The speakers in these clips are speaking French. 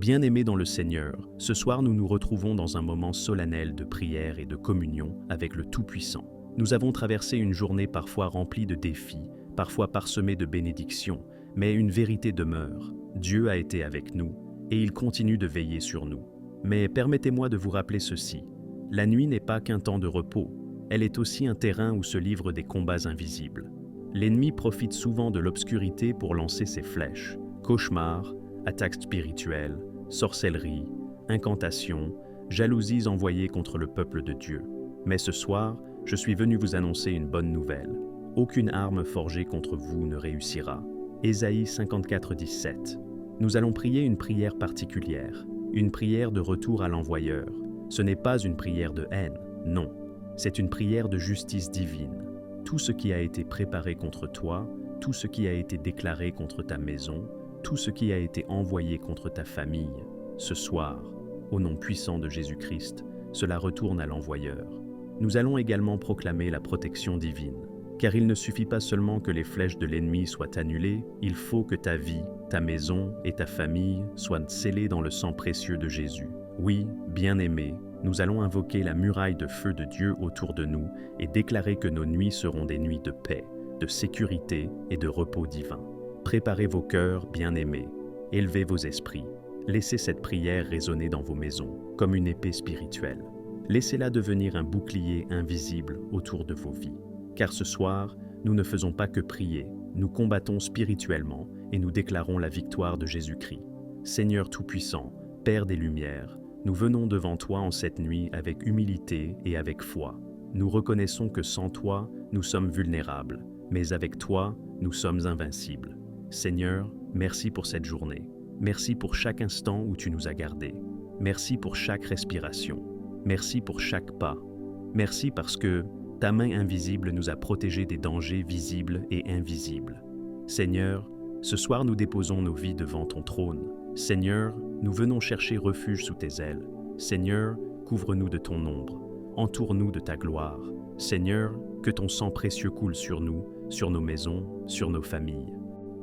Bien-aimés dans le Seigneur, ce soir nous nous retrouvons dans un moment solennel de prière et de communion avec le Tout-Puissant. Nous avons traversé une journée parfois remplie de défis, parfois parsemée de bénédictions, mais une vérité demeure. Dieu a été avec nous et il continue de veiller sur nous. Mais permettez-moi de vous rappeler ceci. La nuit n'est pas qu'un temps de repos, elle est aussi un terrain où se livrent des combats invisibles. L'ennemi profite souvent de l'obscurité pour lancer ses flèches, cauchemars, attaques spirituelles, sorcellerie, incantations, jalousies envoyées contre le peuple de Dieu. Mais ce soir, je suis venu vous annoncer une bonne nouvelle. Aucune arme forgée contre vous ne réussira. Ésaïe 54, 17. Nous allons prier une prière particulière, une prière de retour à l'envoyeur. Ce n'est pas une prière de haine, non. C'est une prière de justice divine. Tout ce qui a été préparé contre toi, tout ce qui a été déclaré contre ta maison, tout ce qui a été envoyé contre ta famille, ce soir, au nom puissant de Jésus-Christ, cela retourne à l'envoyeur. Nous allons également proclamer la protection divine, car il ne suffit pas seulement que les flèches de l'ennemi soient annulées, il faut que ta vie, ta maison et ta famille soient scellées dans le sang précieux de Jésus. Oui, bien-aimés, nous allons invoquer la muraille de feu de Dieu autour de nous et déclarer que nos nuits seront des nuits de paix, de sécurité et de repos divin. Préparez vos cœurs, bien-aimés, élevez vos esprits. Laissez cette prière résonner dans vos maisons, comme une épée spirituelle. Laissez-la devenir un bouclier invisible autour de vos vies. Car ce soir, nous ne faisons pas que prier, nous combattons spirituellement et nous déclarons la victoire de Jésus-Christ. Seigneur Tout-Puissant, Père des Lumières, nous venons devant toi en cette nuit avec humilité et avec foi. Nous reconnaissons que sans toi, nous sommes vulnérables, mais avec toi, nous sommes invincibles. Seigneur, merci pour cette journée. Merci pour chaque instant où tu nous as gardés. Merci pour chaque respiration. Merci pour chaque pas. Merci parce que ta main invisible nous a protégés des dangers visibles et invisibles. Seigneur, ce soir nous déposons nos vies devant ton trône. Seigneur, nous venons chercher refuge sous tes ailes. Seigneur, couvre-nous de ton ombre. Entoure-nous de ta gloire. Seigneur, que ton sang précieux coule sur nous, sur nos maisons, sur nos familles.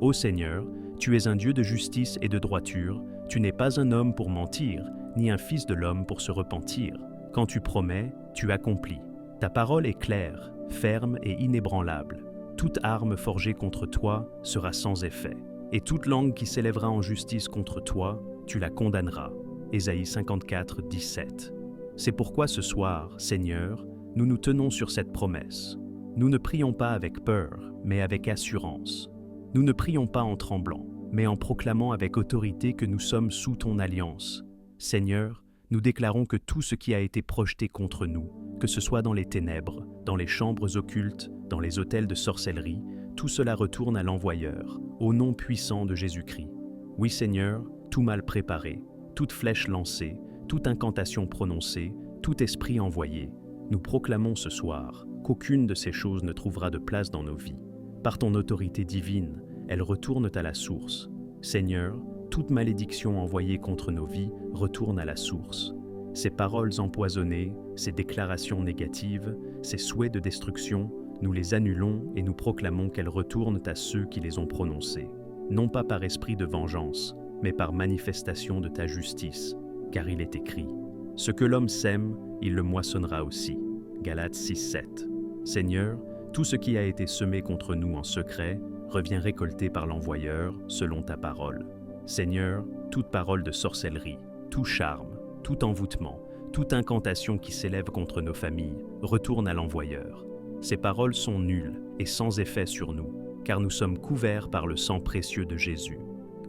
Ô Seigneur, tu es un Dieu de justice et de droiture, tu n'es pas un homme pour mentir, ni un fils de l'homme pour se repentir. Quand tu promets, tu accomplis. Ta parole est claire, ferme et inébranlable. Toute arme forgée contre toi sera sans effet, et toute langue qui s'élèvera en justice contre toi, tu la condamneras. Ésaïe 54, 17. C'est pourquoi ce soir, Seigneur, nous nous tenons sur cette promesse. Nous ne prions pas avec peur, mais avec assurance. Nous ne prions pas en tremblant, mais en proclamant avec autorité que nous sommes sous ton alliance. Seigneur, nous déclarons que tout ce qui a été projeté contre nous, que ce soit dans les ténèbres, dans les chambres occultes, dans les hôtels de sorcellerie, tout cela retourne à l'envoyeur, au nom puissant de Jésus-Christ. Oui Seigneur, tout mal préparé, toute flèche lancée, toute incantation prononcée, tout esprit envoyé, nous proclamons ce soir qu'aucune de ces choses ne trouvera de place dans nos vies. Par ton autorité divine, elles retournent à la source. Seigneur, toute malédiction envoyée contre nos vies retourne à la source. Ces paroles empoisonnées, ces déclarations négatives, ces souhaits de destruction, nous les annulons et nous proclamons qu'elles retournent à ceux qui les ont prononcées. Non pas par esprit de vengeance, mais par manifestation de ta justice, car il est écrit « Ce que l'homme sème, il le moissonnera aussi » Galates 6, 7. Seigneur, tout ce qui a été semé contre nous en secret revient récolté par l'envoyeur selon ta parole. Seigneur, toute parole de sorcellerie, tout charme, tout envoûtement, toute incantation qui s'élève contre nos familles retourne à l'envoyeur. Ces paroles sont nulles et sans effet sur nous, car nous sommes couverts par le sang précieux de Jésus.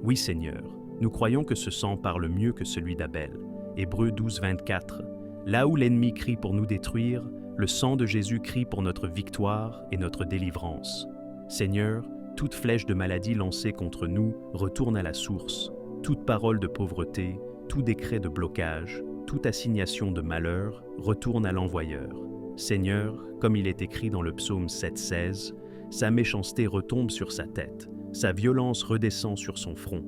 Oui Seigneur, nous croyons que ce sang parle mieux que celui d'Abel. Hébreux 12, 24. Là où l'ennemi crie pour nous détruire, le sang de Jésus crie pour notre victoire et notre délivrance. Seigneur, toute flèche de maladie lancée contre nous retourne à la source. Toute parole de pauvreté, tout décret de blocage, toute assignation de malheur retourne à l'envoyeur. Seigneur, comme il est écrit dans le psaume 7,16, sa méchanceté retombe sur sa tête, sa violence redescend sur son front.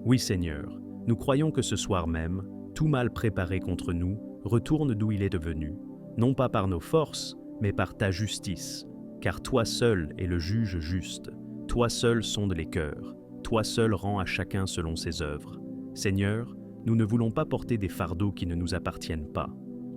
Oui Seigneur, nous croyons que ce soir même, tout mal préparé contre nous retourne d'où il est devenu, non pas par nos forces, mais par ta justice, car toi seul es le juge juste, toi seul sonde les cœurs, toi seul rends à chacun selon ses œuvres. Seigneur, Nous ne voulons pas porter des fardeaux qui ne nous appartiennent pas.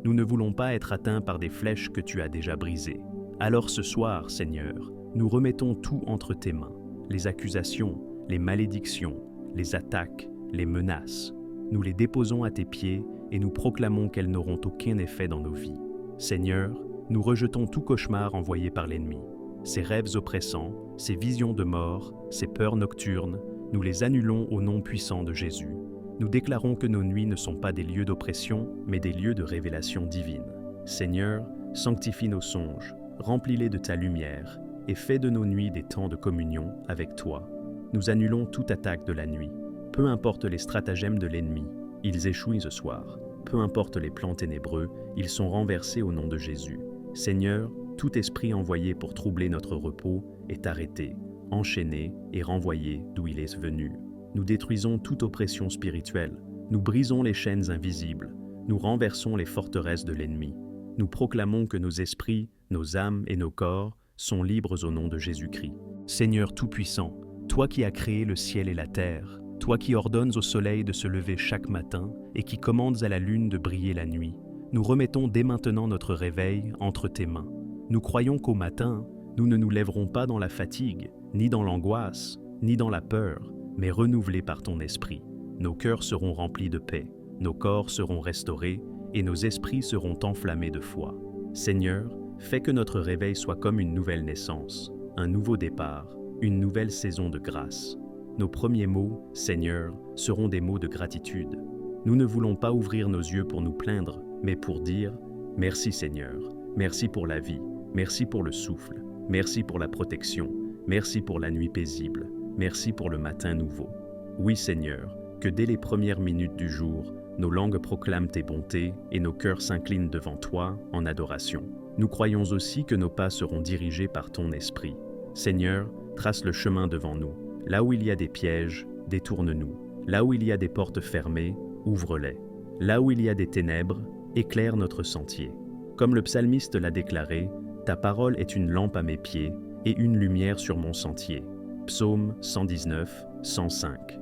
Nous ne voulons pas être atteints par des flèches que tu as déjà brisées. Alors ce soir, Seigneur, nous remettons tout entre tes mains. Les accusations, les malédictions, les attaques, les menaces. Nous les déposons à tes pieds et nous proclamons qu'elles n'auront aucun effet dans nos vies. Seigneur, nous rejetons tout cauchemar envoyé par l'ennemi. Ces rêves oppressants, ces visions de mort, ces peurs nocturnes, nous les annulons au nom puissant de Jésus. Nous déclarons que nos nuits ne sont pas des lieux d'oppression, mais des lieux de révélation divine. Seigneur, sanctifie nos songes, remplis-les de ta lumière, et fais de nos nuits des temps de communion avec toi. Nous annulons toute attaque de la nuit. Peu importe les stratagèmes de l'ennemi, ils échouent ce soir. Peu importe les plans ténébreux, ils sont renversés au nom de Jésus. Seigneur, tout esprit envoyé pour troubler notre repos est arrêté, enchaîné et renvoyé d'où il est venu. Nous détruisons toute oppression spirituelle. Nous brisons les chaînes invisibles. Nous renversons les forteresses de l'ennemi. Nous proclamons que nos esprits, nos âmes et nos corps sont libres au nom de Jésus-Christ. Seigneur Tout-Puissant, toi qui as créé le ciel et la terre, toi qui ordonnes au soleil de se lever chaque matin et qui commandes à la lune de briller la nuit, nous remettons dès maintenant notre réveil entre tes mains. Nous croyons qu'au matin, nous ne nous lèverons pas dans la fatigue, ni dans l'angoisse, ni dans la peur, mais renouvelés par ton esprit. Nos cœurs seront remplis de paix, nos corps seront restaurés et nos esprits seront enflammés de foi. Seigneur, fais que notre réveil soit comme une nouvelle naissance, un nouveau départ, une nouvelle saison de grâce. Nos premiers mots, Seigneur, seront des mots de gratitude. Nous ne voulons pas ouvrir nos yeux pour nous plaindre, mais pour dire « Merci Seigneur, merci pour la vie, merci pour le souffle, merci pour la protection, merci pour la nuit paisible, merci pour le matin nouveau. » Oui Seigneur, que dès les premières minutes du jour, nos langues proclament tes bontés et nos cœurs s'inclinent devant toi en adoration. Nous croyons aussi que nos pas seront dirigés par ton esprit. Seigneur, trace le chemin devant nous. Là où il y a des pièges, détourne-nous. Là où il y a des portes fermées, ouvre-les. Là où il y a des ténèbres, éclaire notre sentier. Comme le psalmiste l'a déclaré, ta parole est une lampe à mes pieds et une lumière sur mon sentier. Psaume 119, 105.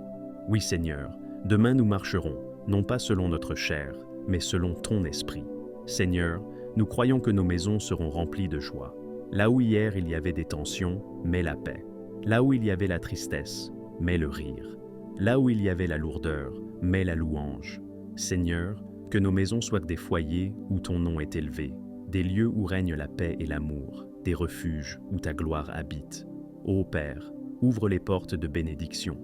Oui Seigneur, demain nous marcherons, non pas selon notre chair, mais selon ton esprit. Seigneur, nous croyons que nos maisons seront remplies de joie. Là où hier il y avait des tensions, mets la paix. Là où il y avait la tristesse, mets le rire. Là où il y avait la lourdeur, mets la louange. Seigneur, que nos maisons soient des foyers où ton nom est élevé, des lieux où règne la paix et l'amour, des refuges où ta gloire habite. Ô Père, ouvre les portes de bénédiction,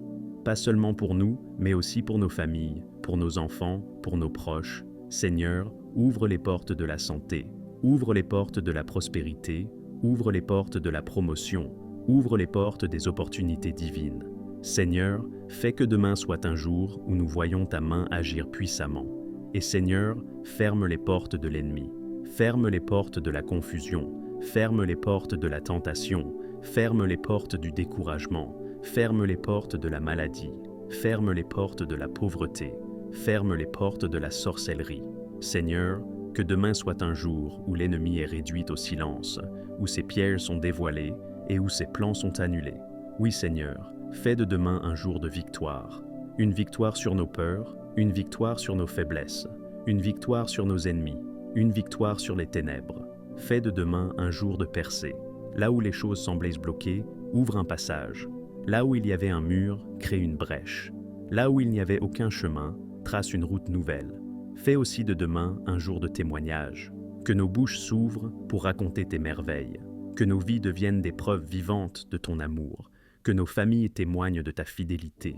pas seulement pour nous, mais aussi pour nos familles, pour nos enfants, pour nos proches. Seigneur, ouvre les portes de la santé, ouvre les portes de la prospérité, ouvre les portes de la promotion, ouvre les portes des opportunités divines. Seigneur, fais que demain soit un jour où nous voyons ta main agir puissamment. Et Seigneur, ferme les portes de l'ennemi, ferme les portes de la confusion, ferme les portes de la tentation, ferme les portes du découragement, ferme les portes de la maladie, ferme les portes de la pauvreté, ferme les portes de la sorcellerie. Seigneur, que demain soit un jour où l'ennemi est réduit au silence, où ses pièges sont dévoilés et où ses plans sont annulés. Oui Seigneur, fais de demain un jour de victoire. Une victoire sur nos peurs, une victoire sur nos faiblesses, une victoire sur nos ennemis, une victoire sur les ténèbres. Fais de demain un jour de percée. Là où les choses semblaient se bloquer, ouvre un passage. Là où il y avait un mur, crée une brèche. Là où il n'y avait aucun chemin, trace une route nouvelle. Fais aussi de demain un jour de témoignage. Que nos bouches s'ouvrent pour raconter tes merveilles. Que nos vies deviennent des preuves vivantes de ton amour. Que nos familles témoignent de ta fidélité.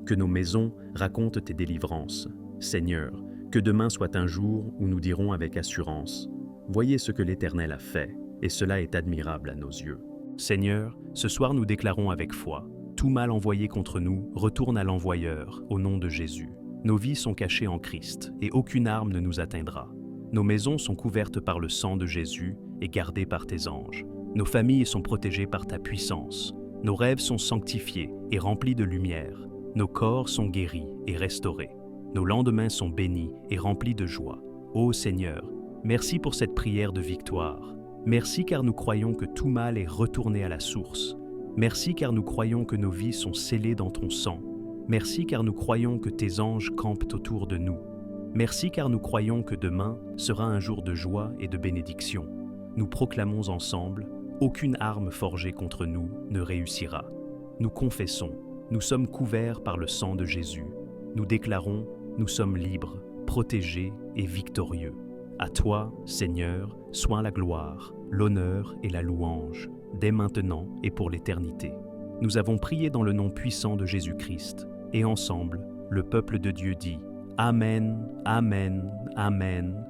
Que nos maisons racontent tes délivrances. Seigneur, que demain soit un jour où nous dirons avec assurance « Voyez ce que l'Éternel a fait, et cela est admirable à nos yeux. » Seigneur, ce soir nous déclarons avec foi « Tout mal envoyé contre nous retourne à l'envoyeur, au nom de Jésus. Nos vies sont cachées en Christ, et aucune arme ne nous atteindra. Nos maisons sont couvertes par le sang de Jésus et gardées par tes anges. Nos familles sont protégées par ta puissance. Nos rêves sont sanctifiés et remplis de lumière. Nos corps sont guéris et restaurés. Nos lendemains sont bénis et remplis de joie. Ô Seigneur, merci pour cette prière de victoire. Merci car nous croyons que tout mal est retourné à la source. Merci car nous croyons que nos vies sont scellées dans ton sang. Merci car nous croyons que tes anges campent autour de nous. Merci car nous croyons que demain sera un jour de joie et de bénédiction. Nous proclamons ensemble, aucune arme forgée contre nous ne réussira. Nous confessons, nous sommes couverts par le sang de Jésus. Nous déclarons, nous sommes libres, protégés et victorieux. À toi, Seigneur, soit la gloire, l'honneur et la louange, dès maintenant et pour l'éternité. Nous avons prié dans le nom puissant de Jésus-Christ, et ensemble, le peuple de Dieu dit « Amen, Amen, Amen ».